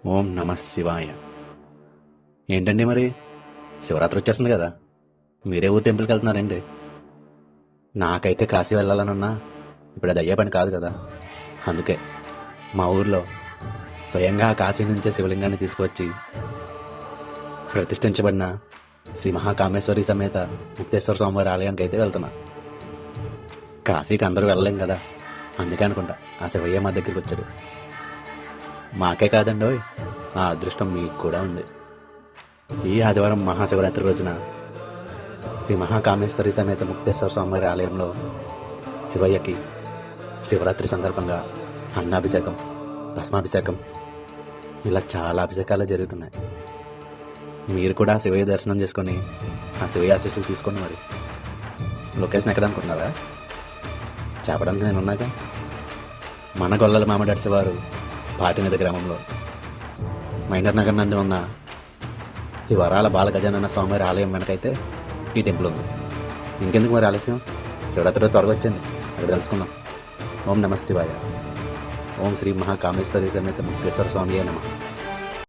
ఓం నమ శివాయ. ఏంటండి మరి శివరాత్రి వచ్చేస్తుంది కదా, మీరే ఊరు టెంపుల్కి వెళ్తున్నారండి? నాకైతే కాశీ వెళ్ళాలనున్నా ఇప్పుడు అది అయ్యే పని కాదు కదా. అందుకే మా ఊర్లో స్వయంగా కాశీ నుంచే శివలింగాన్ని తీసుకువచ్చి ప్రతిష్ఠించబడిన శ్రీ మహాకామేశ్వరి సమేత ముక్తేశ్వర స్వామివారి ఆలయానికి అయితే వెళ్తున్నా. కాశీకి అందరూ వెళ్ళలేం కదా, అందుకే అనుకుంటా ఆ శివయ్య మా దగ్గరికి వచ్చాడు. మాకే కాదండోయ్, ఆ అదృష్టం మీకు కూడా ఉంది. ఈ ఆదివారం మహాశివరాత్రి రోజున శ్రీ మహాకామేశ్వరి సమేత ముక్తేశ్వర స్వామివారి ఆలయంలో శివయ్యకి శివరాత్రి సందర్భంగా అన్నాభిషేకం, భస్మాభిషేకం, ఇలా చాలా అభిషేకాలు జరుగుతున్నాయి. మీరు కూడా శివయ్య దర్శనం చేసుకొని ఆ శివయ్య ఆశీస్సులు తీసుకోండి. మరి లొకేషన్ ఎక్కడ అనుకుంటున్నారా? చెప్పడానికి నేను ఉన్నాగా. మన గొల్లల మామిడి వారు పాటినది గ్రామంలో మైనర్ నగర్ నందు ఉన్న శ్రీ వరాల బాల గజానన స్వామివారి ఆలయం వెనకైతే ఈ టెంపుల్ ఉంది. ఇంకెందుకు మరి ఆలస్యం, శివరాత్రి రోజు త్వరగా వచ్చింది, అక్కడ తెలుసుకుందాం. ఓం నమ శివాయ. ఓం శ్రీ మహాకామేశ్వరి సమేత ముక్తేశ్వర స్వామి నమః.